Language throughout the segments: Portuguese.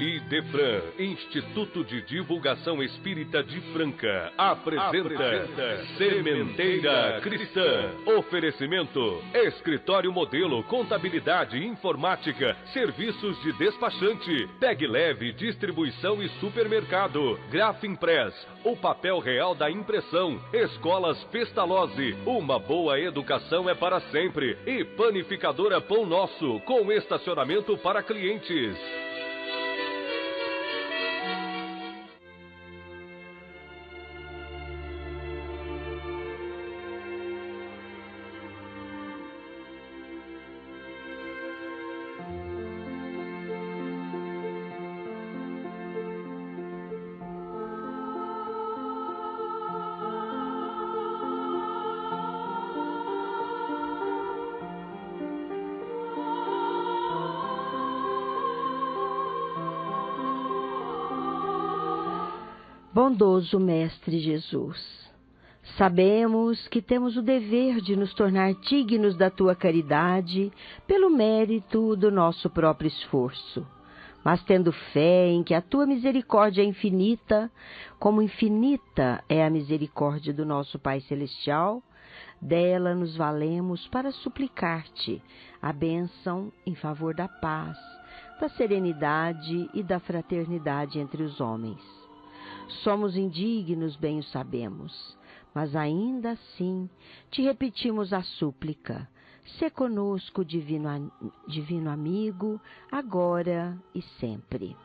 IDEFRAN, Instituto de Divulgação Espírita de Franca, apresenta Sementeira Cristã. Oferecimento: Escritório Modelo, Contabilidade, Informática, Serviços de Despachante, Pegue Leve, Distribuição e Supermercado, Grafimpress, o papel real da impressão, Escolas Pestalozzi, uma boa educação é para sempre, e Panificadora Pão Nosso, com estacionamento para clientes. Bondoso Mestre Jesus, sabemos que temos o dever de nos tornar dignos da Tua caridade pelo mérito do nosso próprio esforço, mas tendo fé em que a Tua misericórdia é infinita, como infinita é a misericórdia do nosso Pai Celestial, dela nos valemos para suplicar-te a bênção em favor da paz, da serenidade e da fraternidade entre os homens. Somos indignos, bem o sabemos, mas ainda assim te repetimos a súplica. Sê conosco, divino amigo, agora e sempre.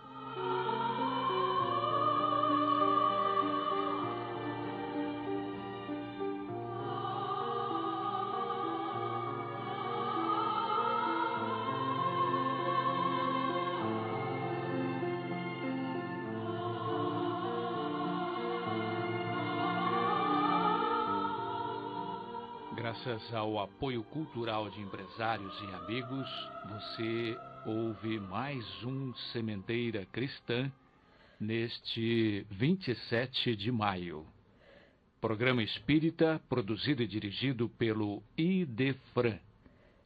Graças ao apoio cultural de empresários e amigos, você ouve mais um Sementeira Cristã neste 27 de maio. Programa espírita produzido e dirigido pelo IDEFRAN,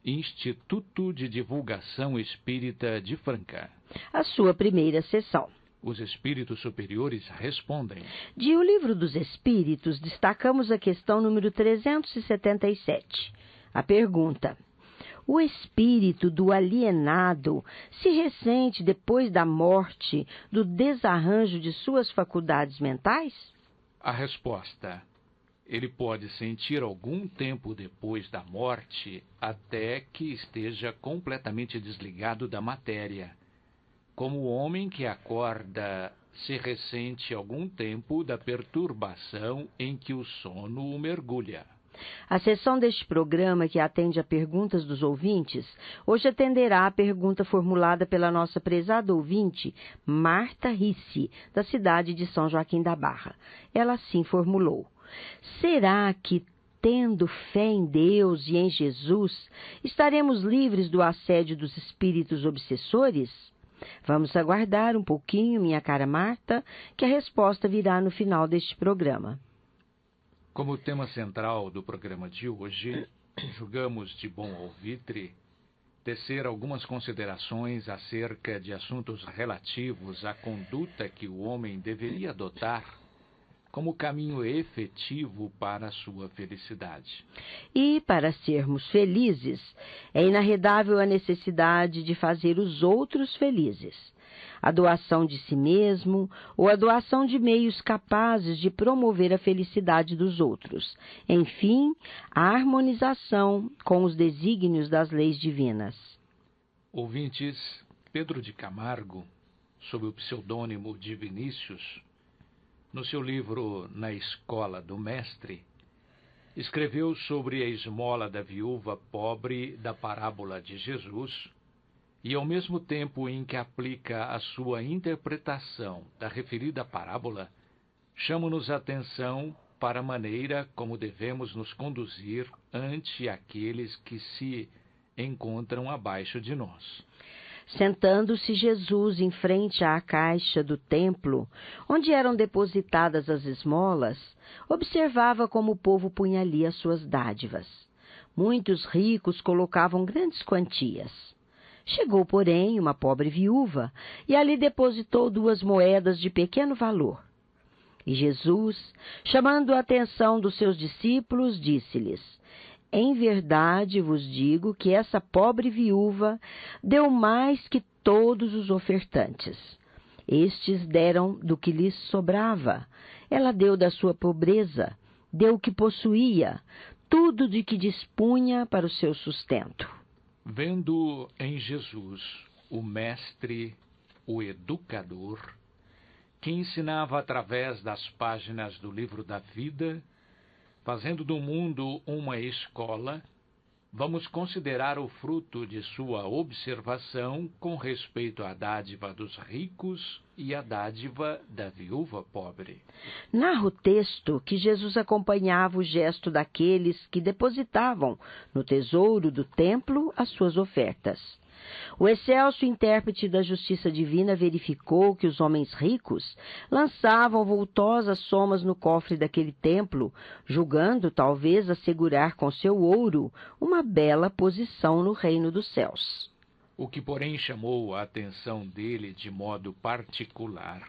Instituto de Divulgação Espírita de Franca. A sua primeira sessão. Os espíritos superiores respondem. De O Livro dos Espíritos, destacamos a questão número 377. A pergunta: o espírito do alienado se ressente depois da morte do desarranjo de suas faculdades mentais? A resposta: ele pode sentir algum tempo depois da morte até que esteja completamente desligado da matéria. Como o homem que acorda se ressente algum tempo da perturbação em que o sono o mergulha. A sessão deste programa, que atende a perguntas dos ouvintes, hoje atenderá a pergunta formulada pela nossa prezada ouvinte, Marta Ricci, da cidade de São Joaquim da Barra. Ela assim formulou: será que, tendo fé em Deus e em Jesus, estaremos livres do assédio dos espíritos obsessores? Vamos aguardar um pouquinho, minha cara Marta, que a resposta virá no final deste programa. Como tema central do programa de hoje, julgamos de bom alvitre tecer algumas considerações acerca de assuntos relativos à conduta que o homem deveria adotar como caminho efetivo para a sua felicidade. E, para sermos felizes, é inarredável a necessidade de fazer os outros felizes. A doação de si mesmo ou a doação de meios capazes de promover a felicidade dos outros. Enfim, a harmonização com os desígnios das leis divinas. Ouvintes, Pedro de Camargo, sob o pseudônimo de Vinícius, no seu livro Na Escola do Mestre, escreveu sobre a esmola da viúva pobre da parábola de Jesus e, ao mesmo tempo em que aplica a sua interpretação da referida parábola, chama-nos a atenção para a maneira como devemos nos conduzir ante aqueles que se encontram abaixo de nós. Sentando-se Jesus em frente à caixa do templo, onde eram depositadas as esmolas, observava como o povo punha ali as suas dádivas. Muitos ricos colocavam grandes quantias. Chegou, porém, uma pobre viúva e ali depositou 2 moedas de pequeno valor. E Jesus, chamando a atenção dos seus discípulos, disse-lhes: Em verdade vos digo que essa pobre viúva deu mais que todos os ofertantes. Estes deram do que lhes sobrava. Ela deu da sua pobreza, deu o que possuía, tudo de que dispunha para o seu sustento. Vendo em Jesus o Mestre, o Educador, que ensinava através das páginas do livro da vida, fazendo do mundo uma escola, vamos considerar o fruto de sua observação com respeito à dádiva dos ricos e à dádiva da viúva pobre. Narra o texto que Jesus acompanhava o gesto daqueles que depositavam no tesouro do templo as suas ofertas. O excelso intérprete da justiça divina verificou que os homens ricos lançavam vultosas somas no cofre daquele templo, julgando talvez assegurar com seu ouro uma bela posição no reino dos céus. O que, porém, chamou a atenção dele de modo particular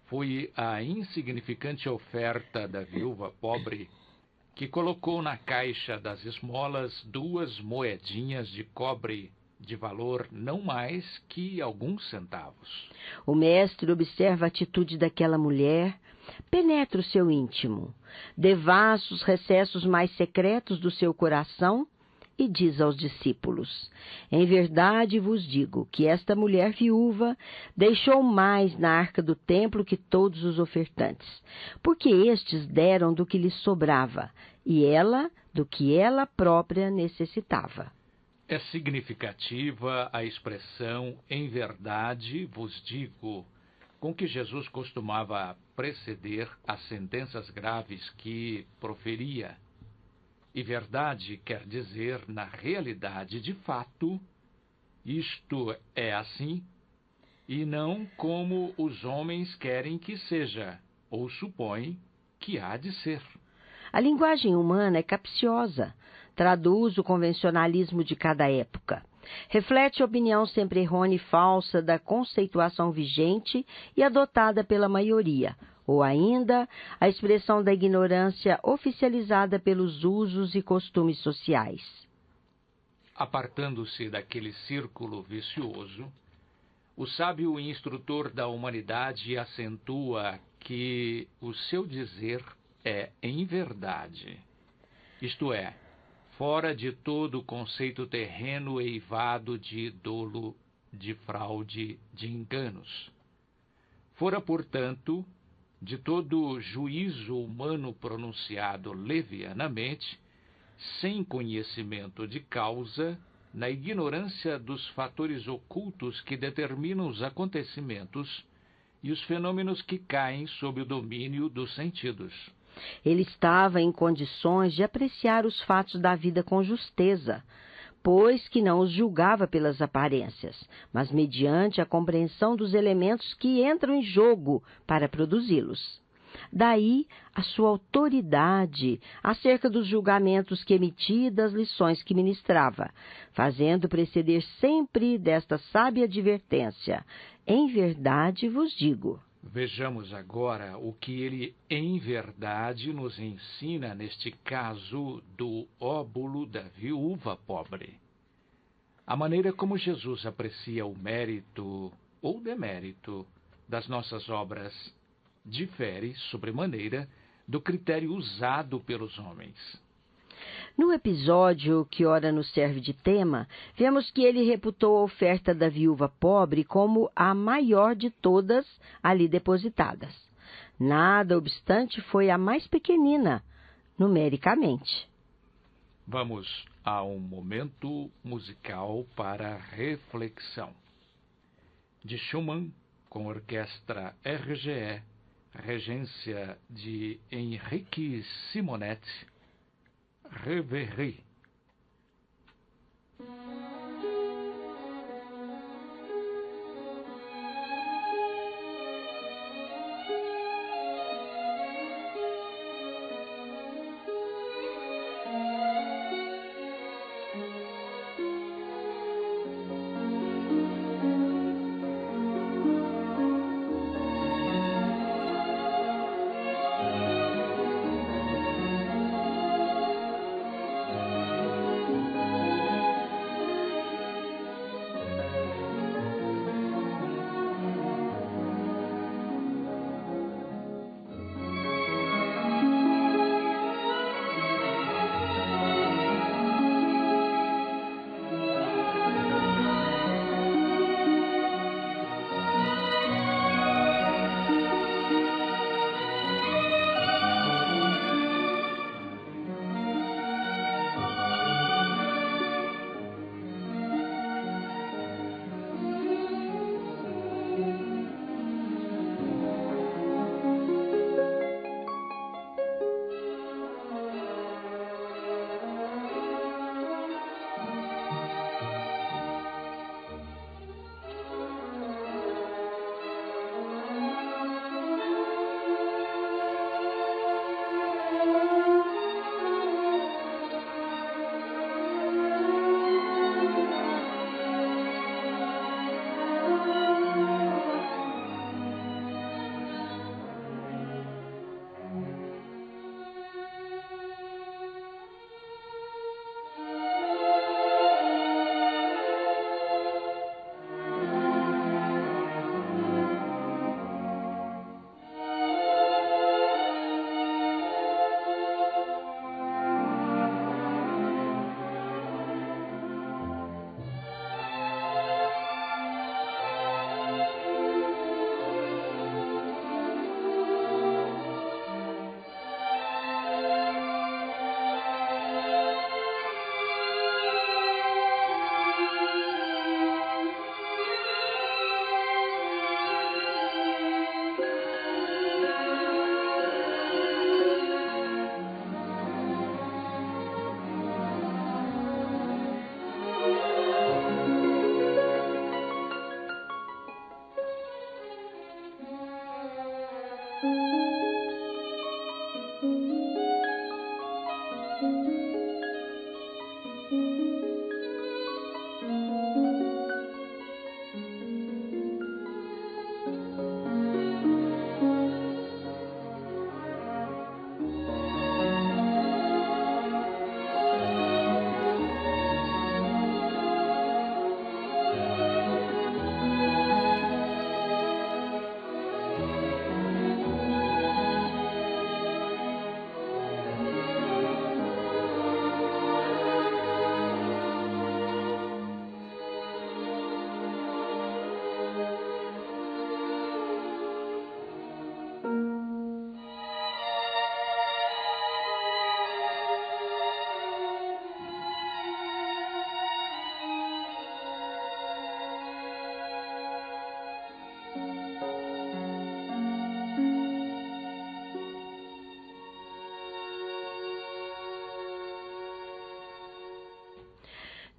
foi a insignificante oferta da viúva pobre, que colocou na caixa das esmolas 2 moedinhas de cobre de valor não mais que alguns centavos. O mestre observa a atitude daquela mulher, penetra o seu íntimo, devassa os recessos mais secretos do seu coração e diz aos discípulos: Em verdade vos digo que esta mulher viúva deixou mais na arca do templo que todos os ofertantes, porque estes deram do que lhes sobrava, e ela do que ela própria necessitava. É significativa a expressão "em verdade vos digo", com que Jesus costumava preceder as sentenças graves que proferia. E verdade quer dizer, na realidade, de fato, isto é assim, e não como os homens querem que seja, ou supõem que há de ser. A linguagem humana é capciosa, traduz o convencionalismo de cada época. Reflete a opinião sempre errônea e falsa da conceituação vigente e adotada pela maioria, ou ainda a expressão da ignorância oficializada pelos usos e costumes sociais. Apartando-se daquele círculo vicioso, o sábio instrutor da humanidade acentua que o seu dizer é em verdade, isto é, fora de todo o conceito terreno eivado de dolo, de fraude, de enganos. Fora, portanto, de todo juízo humano pronunciado levianamente, sem conhecimento de causa, na ignorância dos fatores ocultos que determinam os acontecimentos e os fenômenos que caem sob o domínio dos sentidos. Ele estava em condições de apreciar os fatos da vida com justeza, pois que não os julgava pelas aparências, mas mediante a compreensão dos elementos que entram em jogo para produzi-los. Daí a sua autoridade acerca dos julgamentos que emitia e das lições que ministrava, fazendo preceder sempre desta sábia advertência: em verdade vos digo. Vejamos agora o que ele, em verdade, nos ensina neste caso do óbolo da viúva pobre. A maneira como Jesus aprecia o mérito ou demérito das nossas obras difere, sobremaneira, do critério usado pelos homens. No episódio que ora nos serve de tema, vemos que ele reputou a oferta da viúva pobre como a maior de todas ali depositadas. Nada obstante, foi a mais pequenina, numericamente. Vamos a um momento musical para reflexão. De Schumann, com orquestra RGE, regência de Henrique Simonetti, Reverie.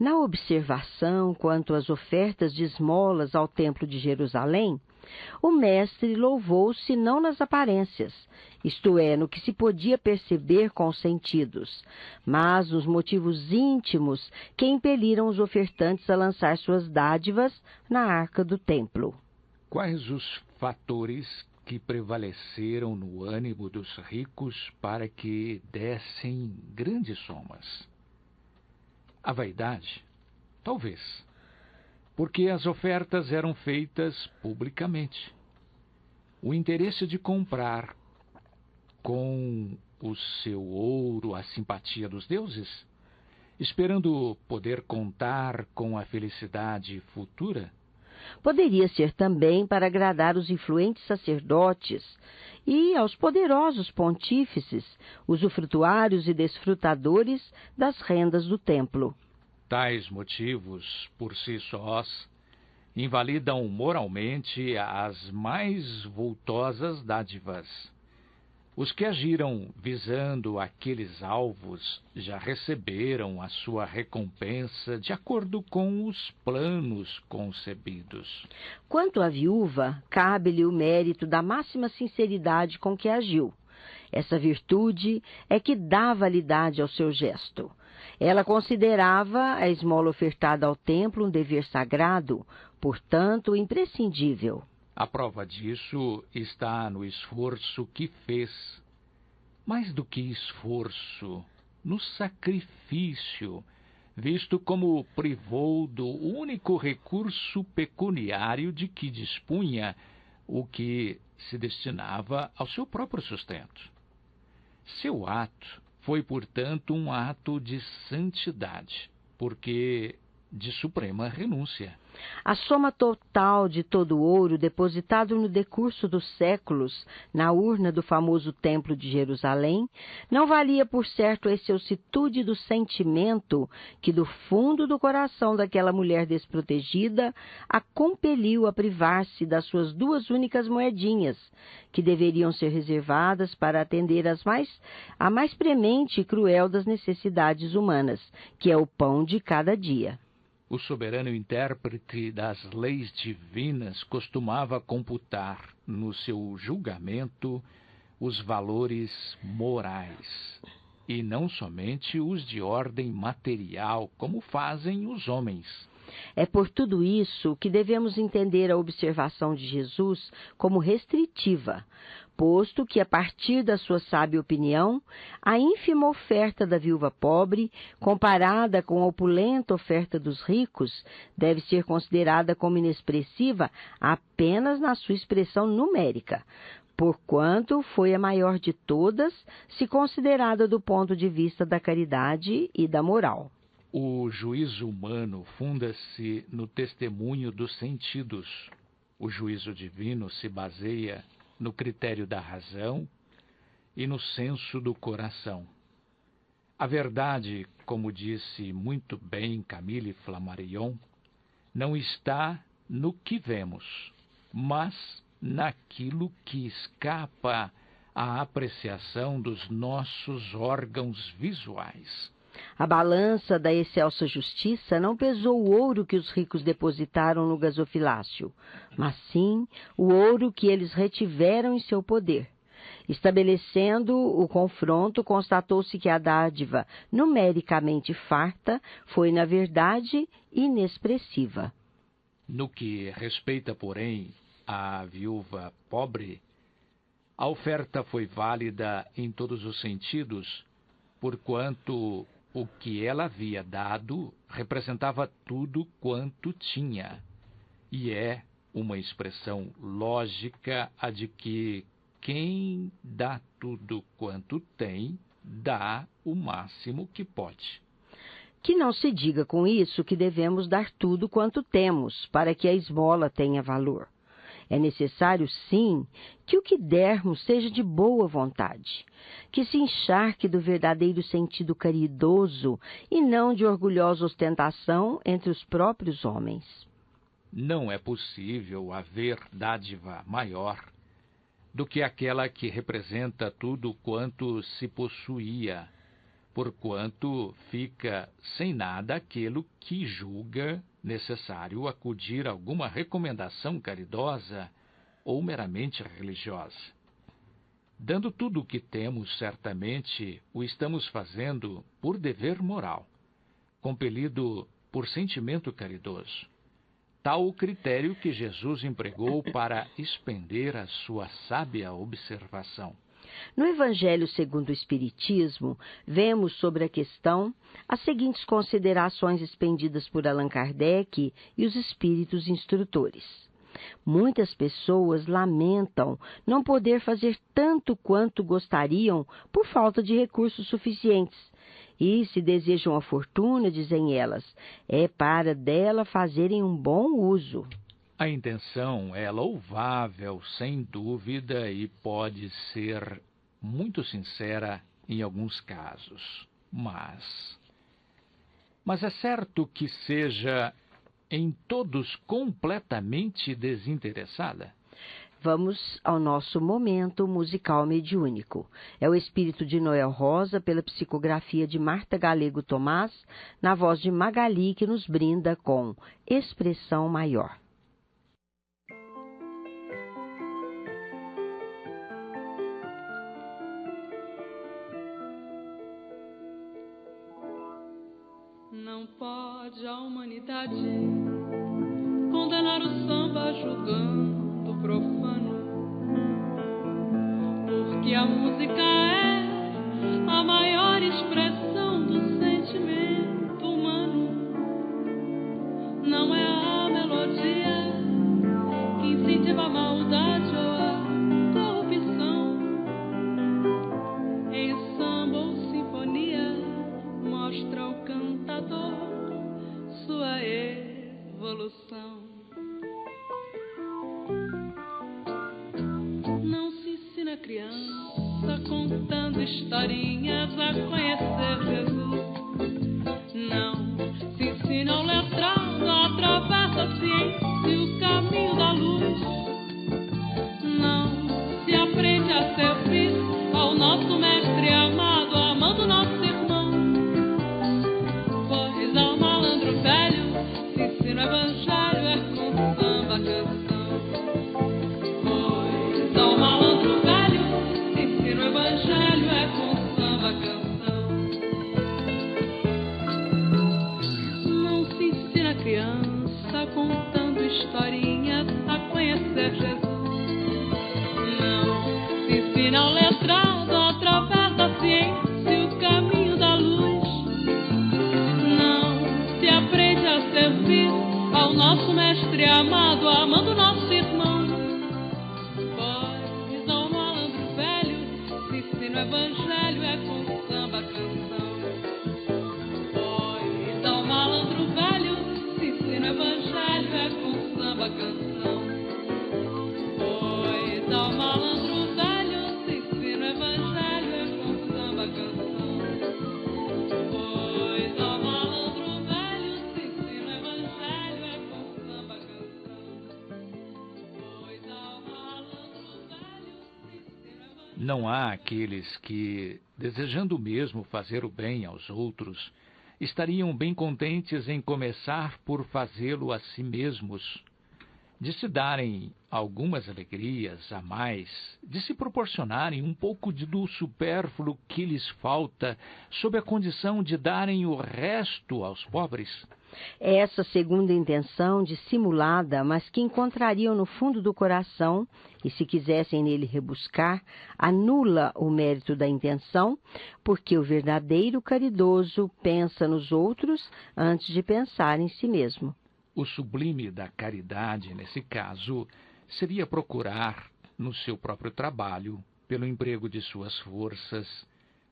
Na observação quanto às ofertas de esmolas ao Templo de Jerusalém, o mestre louvou-se não nas aparências, isto é, no que se podia perceber com os sentidos, mas nos motivos íntimos que impeliram os ofertantes a lançar suas dádivas na arca do templo. Quais os fatores que prevaleceram no ânimo dos ricos para que dessem grandes somas? A vaidade? Talvez. Porque as ofertas eram feitas publicamente. O interesse de comprar com o seu ouro a simpatia dos deuses, esperando poder contar com a felicidade futura? Poderia ser também para agradar os influentes sacerdotes e aos poderosos pontífices, usufrutuários e desfrutadores das rendas do templo. Tais motivos, por si sós, invalidam moralmente as mais vultosas dádivas. Os que agiram visando aqueles alvos já receberam a sua recompensa de acordo com os planos concebidos. Quanto à viúva, cabe-lhe o mérito da máxima sinceridade com que agiu. Essa virtude é que dá validade ao seu gesto. Ela considerava a esmola ofertada ao templo um dever sagrado, portanto imprescindível. A prova disso está no esforço que fez. Mais do que esforço, no sacrifício, visto como privou do único recurso pecuniário de que dispunha, o que se destinava ao seu próprio sustento. Seu ato foi, portanto, um ato de santidade, porque de suprema renúncia. A soma total de todo o ouro depositado no decurso dos séculos na urna do famoso Templo de Jerusalém não valia, por certo, a excelsitude do sentimento que, do fundo do coração daquela mulher desprotegida, a compeliu a privar-se das suas duas únicas moedinhas, que deveriam ser reservadas para atender a mais premente e cruel das necessidades humanas, que é o pão de cada dia. O soberano intérprete das leis divinas costumava computar no seu julgamento os valores morais, e não somente os de ordem material, como fazem os homens. É por tudo isso que devemos entender a observação de Jesus como restritiva, posto que, a partir da sua sábia opinião, a ínfima oferta da viúva pobre, comparada com a opulenta oferta dos ricos, deve ser considerada como inexpressiva apenas na sua expressão numérica, porquanto foi a maior de todas, se considerada do ponto de vista da caridade e da moral. O juízo humano funda-se no testemunho dos sentidos. O juízo divino se baseia no critério da razão e no senso do coração. A verdade, como disse muito bem Camille Flammarion, não está no que vemos, mas naquilo que escapa à apreciação dos nossos órgãos visuais. A balança da excelsa justiça não pesou o ouro que os ricos depositaram no gasofilácio, mas sim o ouro que eles retiveram em seu poder. Estabelecendo o confronto, constatou-se que a dádiva, numericamente farta, foi, na verdade, inexpressiva. No que respeita, porém, à viúva pobre, a oferta foi válida em todos os sentidos, porquanto o que ela havia dado representava tudo quanto tinha, e é uma expressão lógica a de que quem dá tudo quanto tem, dá o máximo que pode. Que não se diga com isso que devemos dar tudo quanto temos, para que a esmola tenha valor. É necessário, sim, que o que dermos seja de boa vontade, que se encharque do verdadeiro sentido caridoso e não de orgulhosa ostentação entre os próprios homens. Não é possível haver dádiva maior do que aquela que representa tudo quanto se possuía, porquanto fica sem nada aquele que julga necessário acudir a alguma recomendação caridosa ou meramente religiosa. Dando tudo o que temos, certamente o estamos fazendo por dever moral, compelido por sentimento caridoso. Tal o critério que Jesus empregou para expender a sua sábia observação. No Evangelho segundo o Espiritismo, vemos sobre a questão as seguintes considerações expendidas por Allan Kardec e os espíritos instrutores. Muitas pessoas lamentam não poder fazer tanto quanto gostariam por falta de recursos suficientes. E, se desejam a fortuna, dizem elas, é para dela fazerem um bom uso. A intenção é louvável, sem dúvida, e pode ser muito sincera em alguns casos. Mas é certo que seja em todos completamente desinteressada? Vamos ao nosso momento musical mediúnico. É o Espírito de Noel Rosa, pela psicografia de Marta Galego Tomás, na voz de Magali, que nos brinda com Expressão Maior. Não pode a humanidade condenar o samba julgando profano, porque a música é a maior expressão do sentimento humano. Não é a melodia que incentiva a maldade ou a corrupção. Em samba ou sinfonia mostra o cantador sua evolução. Não se ensina a criança contando historinhas a conhecer Jesus. Não se ensina ao letrado através da ciência o caminho da luz. Não se aprende a servir ao nosso mestre amado, amando nosso irmão. Pois ao malandro velho se ensina o evangelho é com samba canção. Pois ao malandro velho se ensina o evangelho é com samba canção. Não se ensina a criança contando historinhas a conhecer Jesus. Não se ensina ao letrado através da ciência o caminho da luz. Não se aprende a servir ao nosso mestre amado, amando nosso irmão. Pois ao malandro velho se ensina o evangelho é com samba canção. Pois ao malandro velho se ensina o evangelho é com samba canção. Pois ao malandro velho se ensina o evangelho é com samba canção. Pois ao malandro velho se ensina o evangelho é com samba canção. Pois ao malandro velho se ensina o evangelho. Não há aqueles que, desejando mesmo fazer o bem aos outros, estariam bem contentes em começar por fazê-lo a si mesmos, de se darem algumas alegrias a mais, de se proporcionarem um pouco do supérfluo que lhes falta, sob a condição de darem o resto aos pobres? Essa segunda intenção, dissimulada, mas que encontrariam no fundo do coração, e se quisessem nele rebuscar, anula o mérito da intenção, porque o verdadeiro caridoso pensa nos outros antes de pensar em si mesmo. O sublime da caridade, nesse caso, seria procurar, no seu próprio trabalho, pelo emprego de suas forças,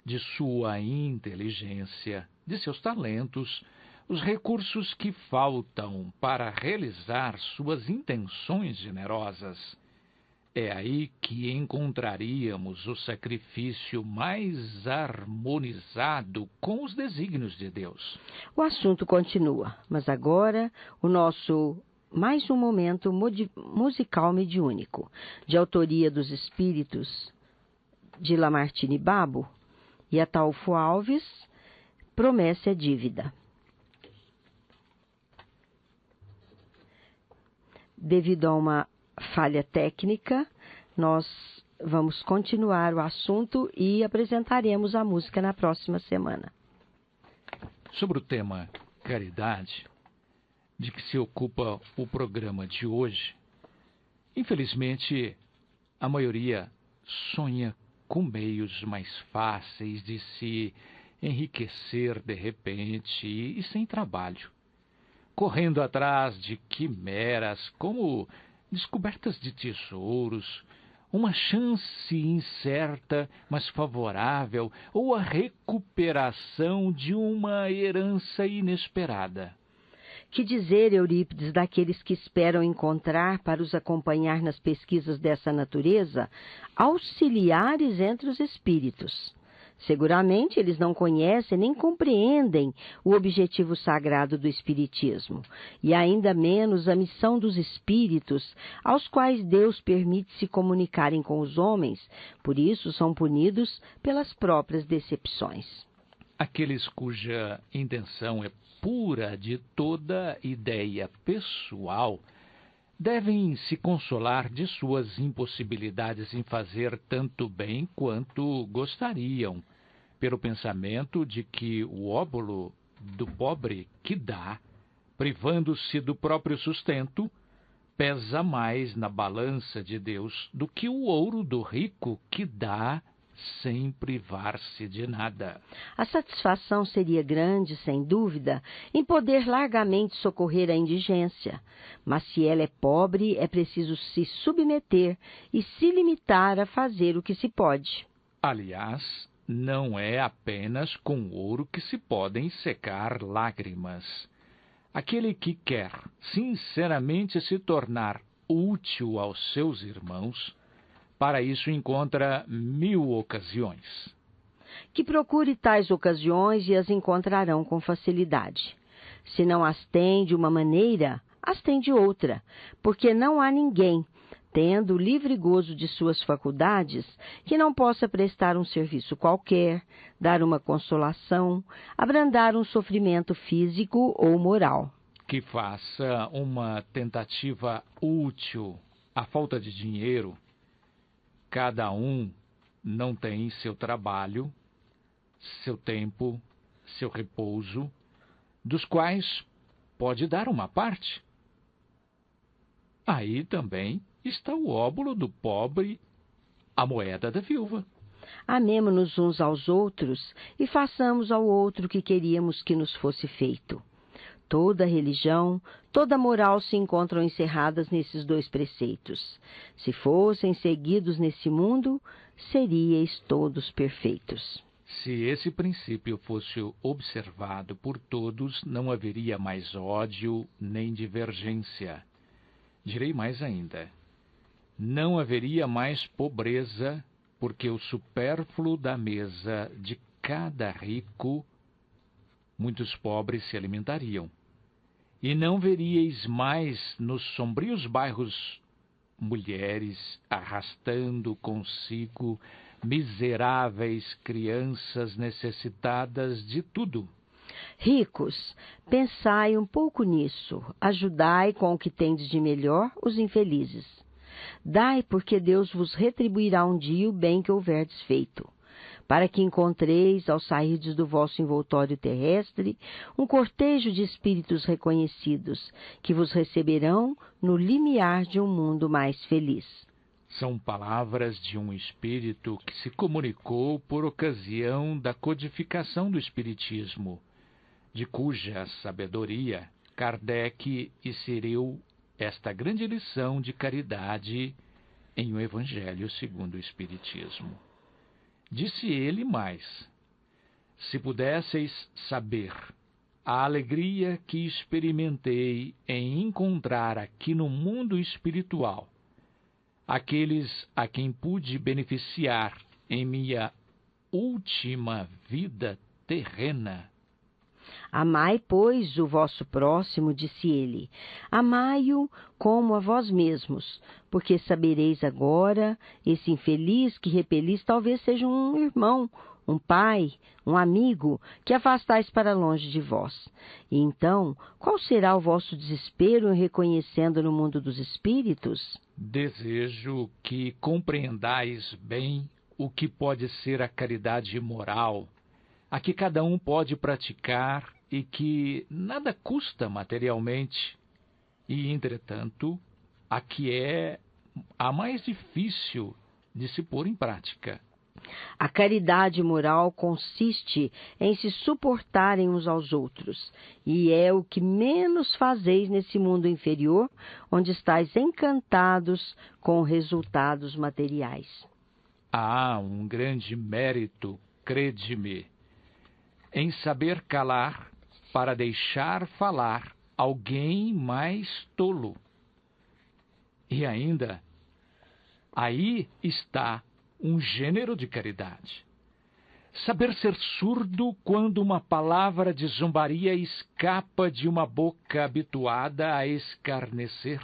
de sua inteligência, de seus talentos, os recursos que faltam para realizar suas intenções generosas. É aí que encontraríamos o sacrifício mais harmonizado com os desígnios de Deus. O assunto continua, mas agora o nosso mais um momento musical mediúnico, de autoria dos espíritos de Lamartine Babo e Ataulfo Alves, promessa é dívida. Devido a uma falha técnica, nós vamos continuar o assunto e apresentaremos a música na próxima semana. Sobre o tema caridade, de que se ocupa o programa de hoje, infelizmente, a maioria sonha com meios mais fáceis de se enriquecer de repente e sem trabalho, correndo atrás de quimeras como descobertas de tesouros, uma chance incerta, mas favorável, ou a recuperação de uma herança inesperada. Que dizer, Eurípides, daqueles que esperam encontrar, para os acompanhar nas pesquisas dessa natureza, auxiliares entre os espíritos? Seguramente eles não conhecem nem compreendem o objetivo sagrado do Espiritismo, e ainda menos a missão dos espíritos, aos quais Deus permite se comunicarem com os homens, por isso são punidos pelas próprias decepções. Aqueles cuja intenção é pura de toda ideia pessoal devem se consolar de suas impossibilidades em fazer tanto bem quanto gostariam, pelo pensamento de que o óbolo do pobre que dá, privando-se do próprio sustento, pesa mais na balança de Deus do que o ouro do rico que dá sem privar-se de nada. A satisfação seria grande, sem dúvida, em poder largamente socorrer a indigência, mas se ela é pobre, é preciso se submeter e se limitar a fazer o que se pode. Aliás, não é apenas com ouro que se podem secar lágrimas. Aquele que quer sinceramente se tornar útil aos seus irmãos, para isso encontra 1000 ocasiões. Que procure tais ocasiões e as encontrarão com facilidade. Se não as tem de uma maneira, as tem de outra, porque não há ninguém, tendo o livre gozo de suas faculdades, que não possa prestar um serviço qualquer, dar uma consolação, abrandar um sofrimento físico ou moral. Que faça uma tentativa útil à falta de dinheiro. Cada um não tem seu trabalho, seu tempo, seu repouso, dos quais pode dar uma parte. Aí também está o óbolo do pobre, a moeda da viúva. Amemo-nos uns aos outros e façamos ao outro o que queríamos que nos fosse feito. Toda religião, toda moral se encontram encerradas nesses 2 preceitos. Se fossem seguidos nesse mundo, seríeis todos perfeitos. Se esse princípio fosse observado por todos, não haveria mais ódio nem divergência. Direi mais ainda. Não haveria mais pobreza, porque o supérfluo da mesa de cada rico, muitos pobres se alimentariam. E não veríeis mais nos sombrios bairros mulheres arrastando consigo miseráveis crianças necessitadas de tudo. Ricos, pensai um pouco nisso, ajudai com o que tendes de melhor os infelizes. Dai, porque Deus vos retribuirá um dia o bem que houverdes feito, para que encontreis, ao sairdes do vosso envoltório terrestre, um cortejo de espíritos reconhecidos, que vos receberão no limiar de um mundo mais feliz. São palavras de um espírito que se comunicou por ocasião da codificação do Espiritismo, de cuja sabedoria Kardec inseriu esta grande lição de caridade em O Evangelho segundo o Espiritismo. Disse ele mais: se pudesseis saber a alegria que experimentei em encontrar aqui no mundo espiritual aqueles a quem pude beneficiar em minha última vida terrena. Amai, pois, o vosso próximo, disse ele, amai-o como a vós mesmos, porque sabereis agora, esse infeliz que repelis talvez seja um irmão um pai, um amigo, que afastais para longe de vós. E então, qual será o vosso desespero em reconhecendo no mundo dos espíritos? Desejo que compreendais bem o que pode ser a caridade moral, a que cada um pode praticar e que nada custa materialmente, e, entretanto, a que é a mais difícil de se pôr em prática. A caridade moral consiste em se suportarem uns aos outros, e é o que menos fazeis nesse mundo inferior, onde estáis encantados com resultados materiais. Há um grande mérito, crede-me, em saber calar para deixar falar alguém mais tolo. E ainda, aí está um gênero de caridade. Saber ser surdo quando uma palavra de zombaria escapa de uma boca habituada a escarnecer.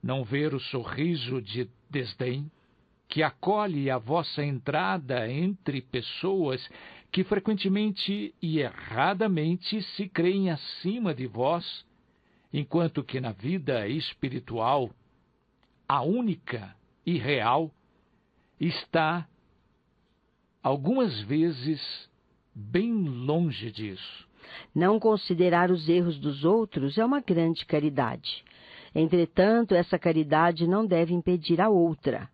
Não ver o sorriso de desdém que acolhe a vossa entrada entre pessoas que frequentemente e erradamente se creem acima de vós, enquanto que na vida espiritual, a única e real, está, algumas vezes, bem longe disso. Não considerar os erros dos outros é uma grande caridade. Entretanto, essa caridade não deve impedir a outra.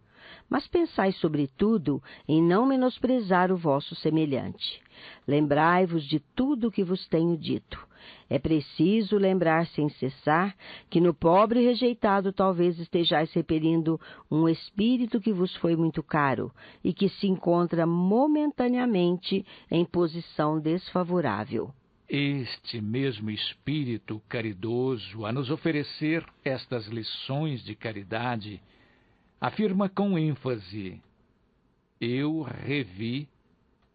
Mas pensai, sobretudo, em não menosprezar o vosso semelhante. Lembrai-vos de tudo o que vos tenho dito. É preciso lembrar sem cessar que no pobre rejeitado talvez estejais repelindo um espírito que vos foi muito caro e que se encontra momentaneamente em posição desfavorável. Este mesmo espírito caridoso, a nos oferecer estas lições de caridade, afirma com ênfase: eu revi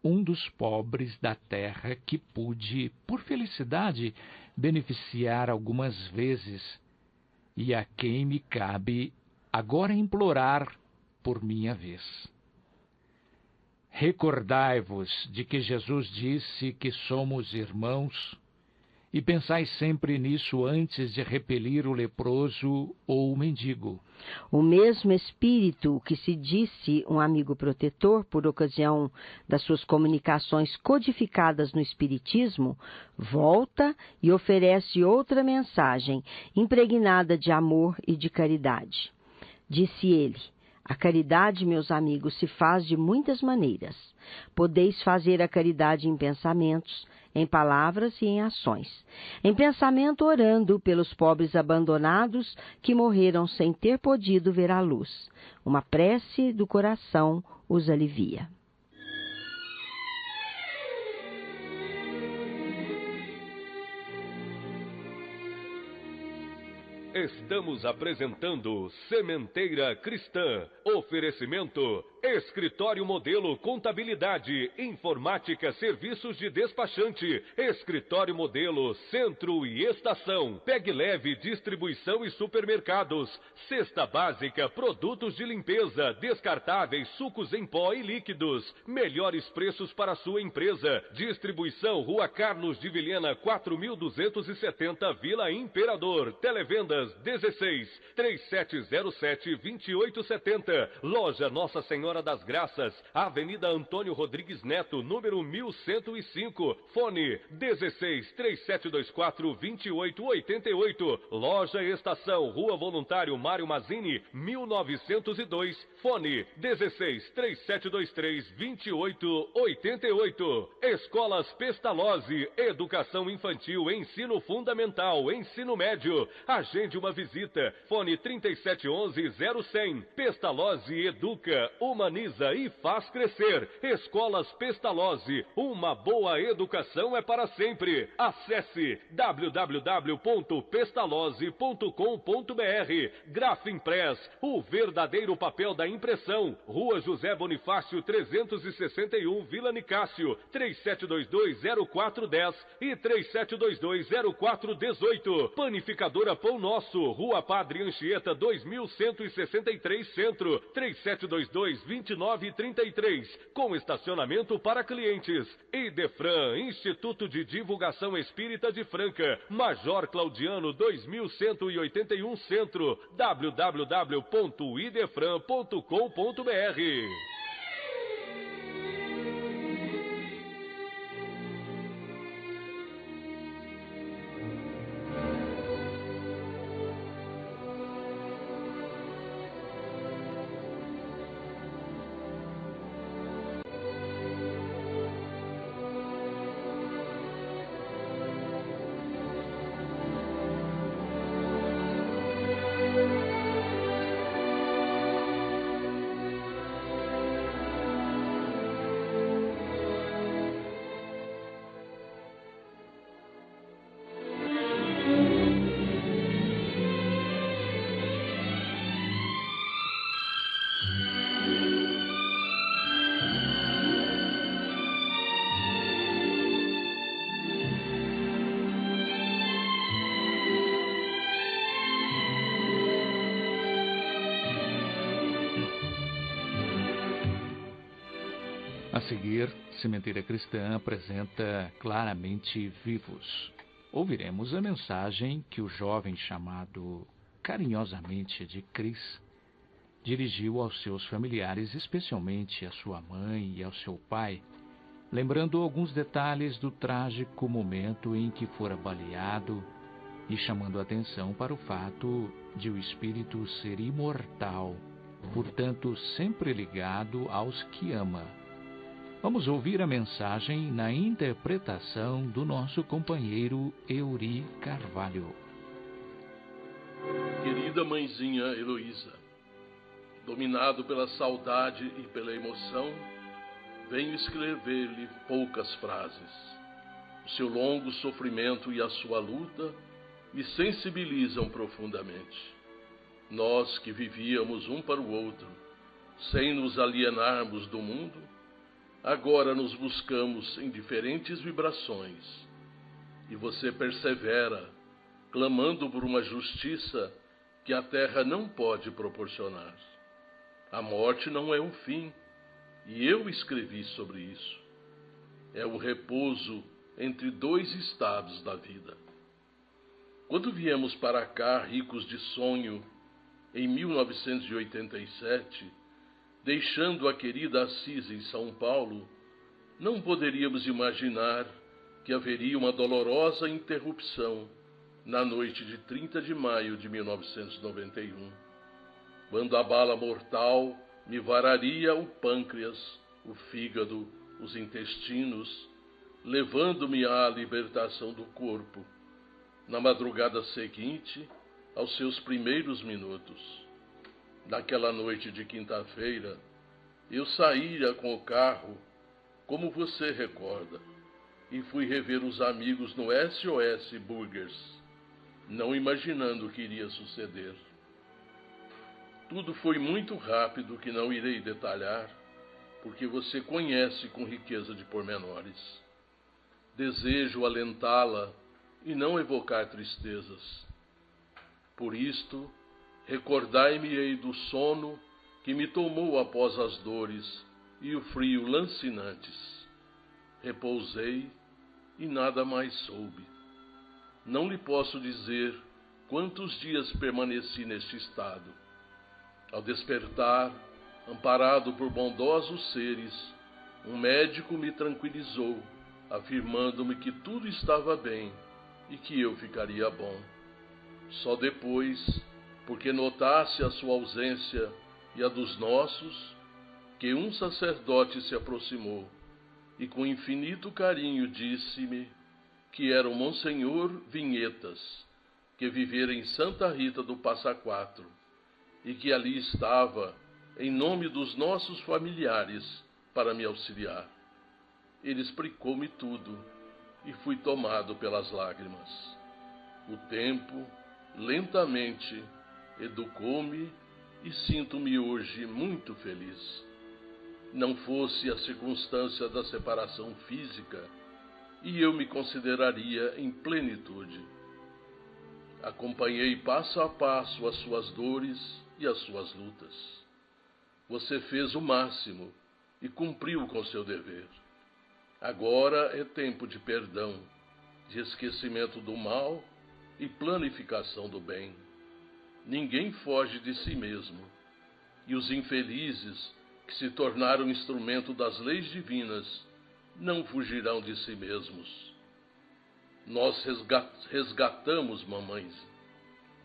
um dos pobres da terra que pude, por felicidade, beneficiar algumas vezes, e a quem me cabe agora implorar por minha vez. Recordai-vos de que Jesus disse que somos irmãos, e pensai sempre nisso antes de repelir o leproso ou o mendigo. O mesmo espírito que se disse um amigo protetor por ocasião das suas comunicações codificadas no Espiritismo, volta e oferece outra mensagem, impregnada de amor e de caridade. Disse ele: a caridade, meus amigos, se faz de muitas maneiras. Podeis fazer a caridade em pensamentos, em palavras e em ações. Em pensamento, orando pelos pobres abandonados que morreram sem ter podido ver a luz. Uma prece do coração os alivia. Estamos apresentando Sementeira Cristã. Oferecimento: Escritório Modelo Contabilidade, Informática, Serviços de Despachante, Escritório Modelo Centro e Estação, Pegue Leve Distribuição e Supermercados, Cesta Básica, Produtos de Limpeza, Descartáveis, Sucos em Pó e Líquidos, melhores preços para sua empresa. Distribuição Rua Carlos de Vilhena 4270, Vila Imperador. Televendas 16 3707 2870. Loja Nossa Senhora das Graças, Avenida Antônio Rodrigues Neto, número 1105. Fone 16 3724 2888. Loja Estação, Rua Voluntário Mário Mazzini, 1902. Fone 16 3723 2888. Escolas Pestalozzi, Educação Infantil, Ensino Fundamental, Ensino Médio. Agende uma visita. Fone 3711-0100. Pestalozzi educa, humaniza e faz crescer. Escolas Pestalozzi, uma boa educação é para sempre. Acesse www.pestalozzi.com.br. Grafimpress, o verdadeiro papel da impressão. Rua José Bonifácio 361, Vila Nicásio, 3722-0410 e 3722-0418. Panificadora Pão Nosso, Rua Padre Anchieta 2163 Centro, 3722 2933, com estacionamento para clientes. Idefran, Instituto de Divulgação Espírita de Franca, Major Claudiano 2181 Centro, www.idefran.com.br. A seguir, Sementeira Cristã apresenta Claramente Vivos. Ouviremos a mensagem que o jovem chamado carinhosamente de Cris dirigiu aos seus familiares, especialmente à sua mãe e ao seu pai, lembrando alguns detalhes do trágico momento em que fora baleado e chamando a atenção para o fato de o espírito ser imortal, portanto sempre ligado aos que ama. Vamos ouvir a mensagem na interpretação do nosso companheiro Euri Carvalho. Querida mãezinha Heloísa, dominado pela saudade e pela emoção, venho escrever-lhe poucas frases. O seu longo sofrimento e a sua luta me sensibilizam profundamente. Nós que vivíamos um para o outro, sem nos alienarmos do mundo, agora nos buscamos em diferentes vibrações, e você persevera, clamando por uma justiça que a terra não pode proporcionar. A morte não é um fim, e eu escrevi sobre isso. É o repouso entre dois estados da vida. Quando viemos para cá ricos de sonho, em 1987, deixando a querida Assis em São Paulo, não poderíamos imaginar que haveria uma dolorosa interrupção na noite de 30 de maio de 1991, quando a bala mortal me vararia o pâncreas, o fígado, os intestinos, levando-me à libertação do corpo, na madrugada seguinte, aos seus primeiros minutos. Naquela noite de quinta-feira, eu saíra com o carro, como você recorda, e fui rever os amigos no SOS Burgers, não imaginando o que iria suceder. Tudo foi muito rápido, que não irei detalhar, porque você conhece com riqueza de pormenores. Desejo alentá-la e não evocar tristezas. Por isto, recordai-me-ei do sono que me tomou após as dores e o frio lancinantes. Repousei e nada mais soube. Não lhe posso dizer quantos dias permaneci neste estado. Ao despertar, amparado por bondosos seres, um médico me tranquilizou, afirmando-me que tudo estava bem e que eu ficaria bom. Só depois, porque notasse a sua ausência e a dos nossos, que um sacerdote se aproximou e com infinito carinho disse-me que era o Monsenhor Vinhetas, que vivera em Santa Rita do Passa Quatro, e que ali estava em nome dos nossos familiares para me auxiliar. Ele explicou-me tudo e fui tomado pelas lágrimas. O tempo, lentamente, educou-me e sinto-me hoje muito feliz. Não fosse a circunstância da separação física, e eu me consideraria em plenitude. Acompanhei passo a passo as suas dores e as suas lutas. Você fez o máximo e cumpriu com seu dever. Agora é tempo de perdão, de esquecimento do mal e planificação do bem. Ninguém foge de si mesmo, e os infelizes que se tornaram instrumento das leis divinas não fugirão de si mesmos. Nós resgatamos, mamães,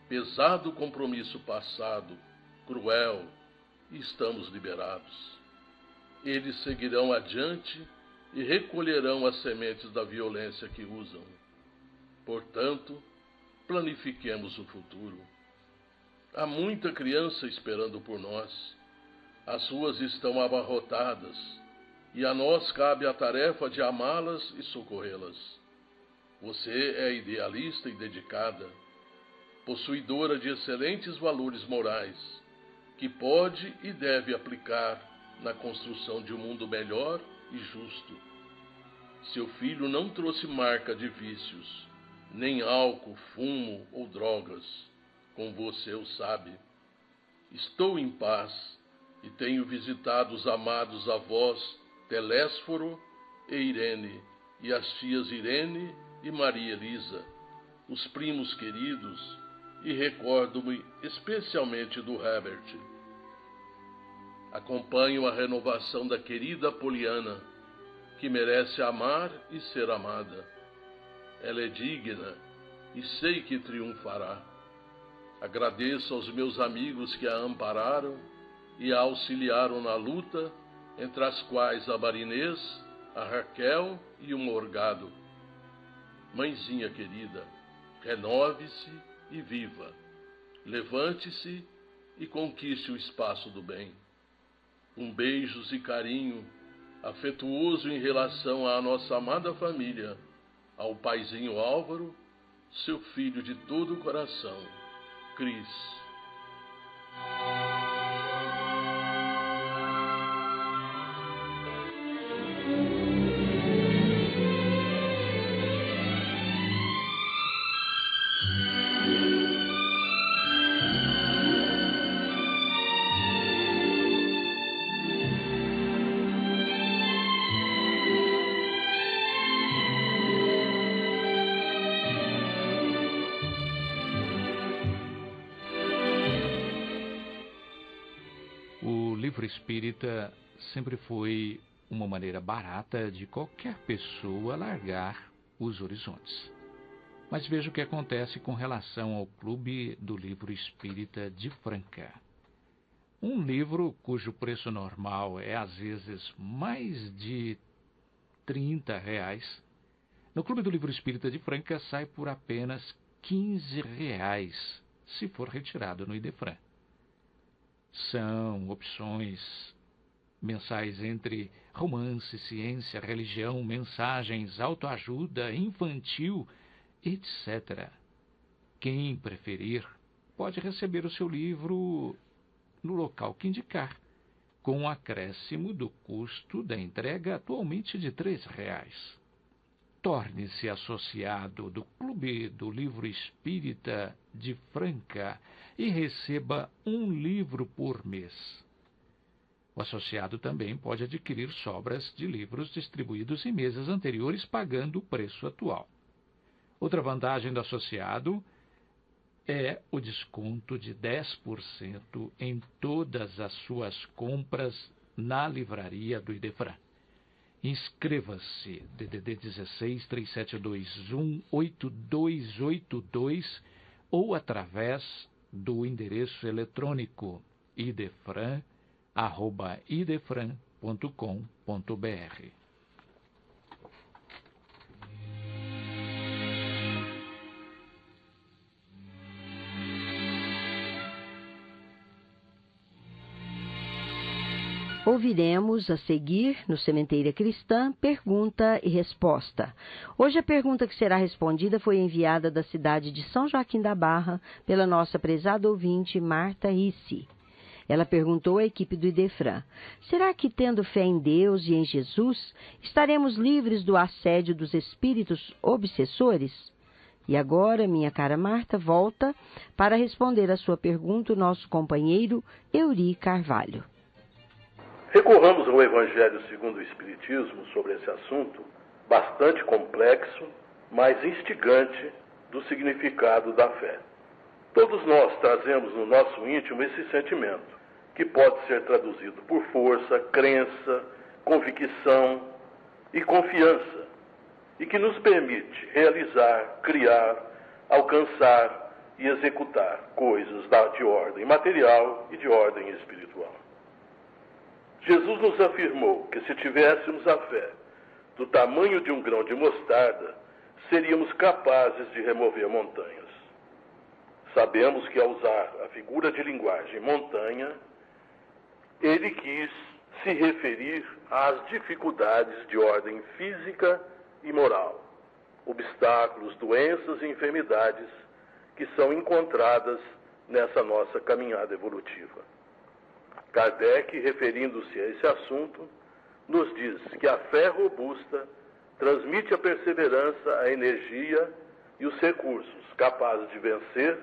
pesado compromisso passado, cruel, e estamos liberados. Eles seguirão adiante e recolherão as sementes da violência que usam. Portanto, planifiquemos o futuro. Há muita criança esperando por nós. As ruas estão abarrotadas e a nós cabe a tarefa de amá-las e socorrê-las. Você é idealista e dedicada, possuidora de excelentes valores morais, que pode e deve aplicar na construção de um mundo melhor e justo. Seu filho não trouxe marca de vícios, nem álcool, fumo ou drogas, como você o sabe. Estou em paz e tenho visitado os amados avós Telésforo e Irene, e as tias Irene e Maria Elisa, os primos queridos, e recordo-me especialmente do Herbert. Acompanho a renovação da querida Poliana, que merece amar e ser amada. Ela é digna e sei que triunfará. Agradeço aos meus amigos que a ampararam e a auxiliaram na luta, entre as quais a Marinês, a Raquel e o Morgado. Mãezinha querida, renove-se e viva. Levante-se e conquiste o espaço do bem. Beijos e carinho afetuoso em relação à nossa amada família, ao paizinho Álvaro, seu filho de todo o coração, Cris. O livro espírita sempre foi uma maneira barata de qualquer pessoa largar os horizontes. Mas veja o que acontece com relação ao Clube do Livro Espírita de Franca. Um livro cujo preço normal é às vezes mais de R$30, no Clube do Livro Espírita de Franca sai por apenas R$15, se for retirado no Idefran. São opções mensais entre romance, ciência, religião, mensagens, autoajuda, infantil, etc. Quem preferir pode receber o seu livro no local que indicar, com um acréscimo do custo da entrega atualmente de R$3. Torne-se associado do Clube do Livro Espírita de Franca e receba um livro por mês. O associado também pode adquirir sobras de livros distribuídos em meses anteriores pagando o preço atual. Outra vantagem do associado é o desconto de 10% em todas as suas compras na livraria do Idefran. Inscreva-se, DDD 16 3721 8282 ou através do endereço eletrônico idefran@idefran.com.br. Ouviremos a seguir, no Sementeira Cristã, pergunta e resposta. Hoje a pergunta que será respondida foi enviada da cidade de São Joaquim da Barra pela nossa prezada ouvinte Marta Ricci. Ela perguntou à equipe do Idefran: será que, tendo fé em Deus e em Jesus, estaremos livres do assédio dos espíritos obsessores? E agora, minha cara Marta, volta para responder a sua pergunta o nosso companheiro Euri Carvalho. Recorramos ao Evangelho segundo o Espiritismo sobre esse assunto, bastante complexo, mas instigante do significado da fé. Todos nós trazemos no nosso íntimo esse sentimento, que pode ser traduzido por força, crença, convicção e confiança, e que nos permite realizar, criar, alcançar e executar coisas de ordem material e de ordem espiritual. Jesus nos afirmou que se tivéssemos a fé do tamanho de um grão de mostarda, seríamos capazes de remover montanhas. Sabemos que ao usar a figura de linguagem montanha, ele quis se referir às dificuldades de ordem física e moral, obstáculos, doenças e enfermidades que são encontradas nessa nossa caminhada evolutiva. Kardec, referindo-se a esse assunto, nos diz que a fé robusta transmite a perseverança, a energia e os recursos capazes de vencer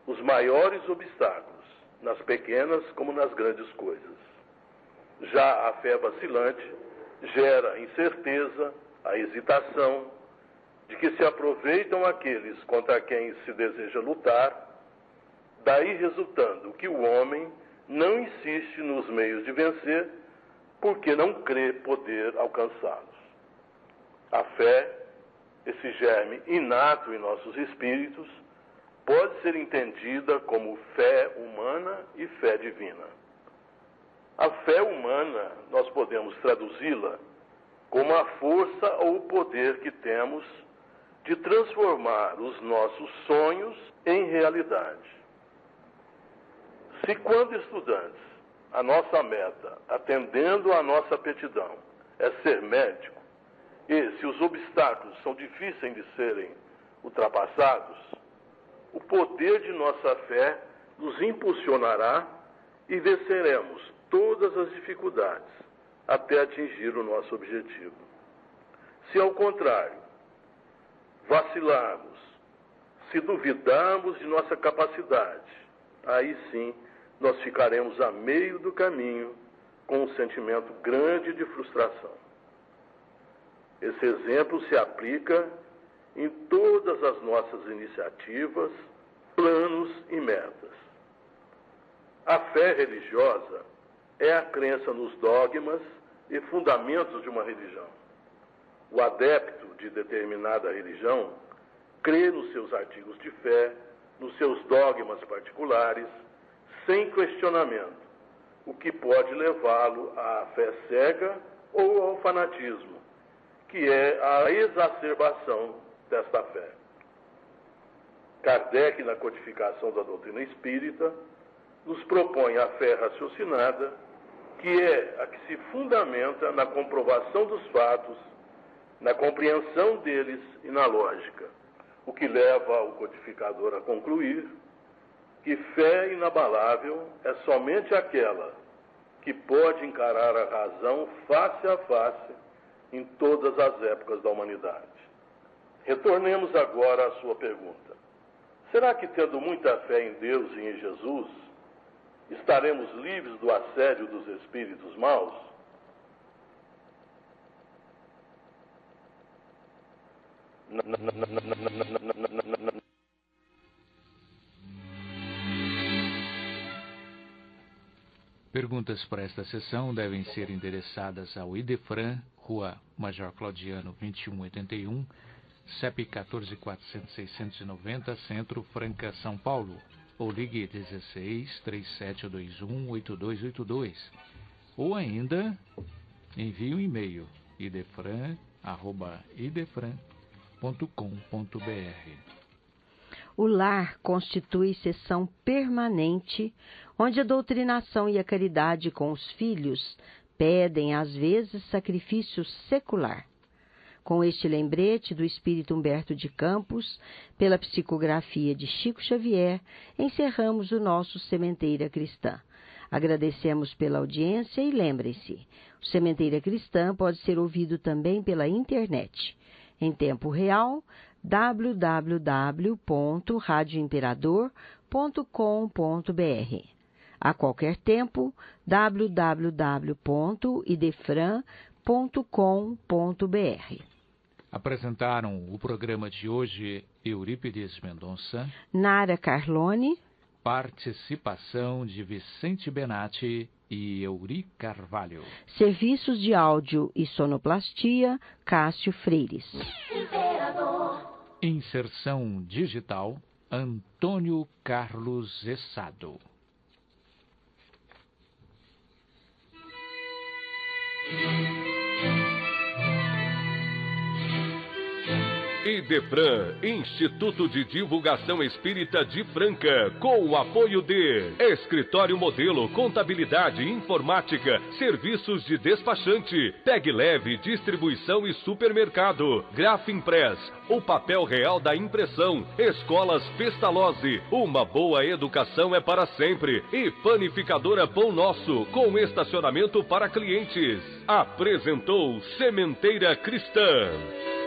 os maiores obstáculos, nas pequenas como nas grandes coisas. Já a fé vacilante gera a incerteza, a hesitação, de que se aproveitam aqueles contra quem se deseja lutar, daí resultando que o homem não insiste nos meios de vencer, porque não crê poder alcançá-los. A fé, esse germe inato em nossos espíritos, pode ser entendida como fé humana e fé divina. A fé humana, nós podemos traduzi-la como a força ou o poder que temos de transformar os nossos sonhos em realidade. Se quando estudantes, a nossa meta, atendendo à nossa aptidão, é ser médico, e se os obstáculos são difíceis de serem ultrapassados, o poder de nossa fé nos impulsionará e venceremos todas as dificuldades até atingir o nosso objetivo. Se, ao contrário, vacilarmos, se duvidarmos de nossa capacidade, aí sim nós ficaremos a meio do caminho com um sentimento grande de frustração. Esse exemplo se aplica em todas as nossas iniciativas, planos e metas. A fé religiosa é a crença nos dogmas e fundamentos de uma religião. O adepto de determinada religião crê nos seus artigos de fé, nos seus dogmas particulares, sem questionamento, o que pode levá-lo à fé cega ou ao fanatismo, que é a exacerbação desta fé. Kardec, na codificação da doutrina espírita, nos propõe a fé raciocinada, que é a que se fundamenta na comprovação dos fatos, na compreensão deles e na lógica, o que leva o codificador a concluir que fé inabalável é somente aquela que pode encarar a razão face a face em todas as épocas da humanidade. Retornemos agora à sua pergunta. Será que, tendo muita fé em Deus e em Jesus, estaremos livres do assédio dos espíritos maus? Perguntas para esta sessão devem ser endereçadas ao Idefran, Rua Major Claudiano, 2181, CEP 14.400.690, Centro, Franca, São Paulo. Ou ligue 16-3721-8282. Ou ainda, envie um e-mail, idefran@idefran.com.br. O lar constitui seção permanente, onde a doutrinação e a caridade com os filhos pedem, às vezes, sacrifício secular. Com este lembrete do espírito Humberto de Campos, pela psicografia de Chico Xavier, encerramos o nosso Sementeira Cristã. Agradecemos pela audiência e lembrem-se, o Sementeira Cristã pode ser ouvido também pela internet. Em tempo real, www.radioimperador.com.br. A qualquer tempo, www.idefran.com.br. Apresentaram o programa de hoje Eurípides Mendonça, Nara Carlone, participação de Vicente Benatti e Euri Carvalho. Serviços de áudio e sonoplastia, Cássio Freires. Inserção digital, Antônio Carlos Essado. Idefran, Instituto de Divulgação Espírita de Franca, com o apoio de Escritório Modelo, Contabilidade, Informática, Serviços de Despachante, Tag Leve, Distribuição e Supermercado, Grafimpress, o papel real da impressão, Escolas Pestalozzi, uma boa educação é para sempre, e Panificadora Pão Nosso, com estacionamento para clientes. Apresentou Sementeira Cristã.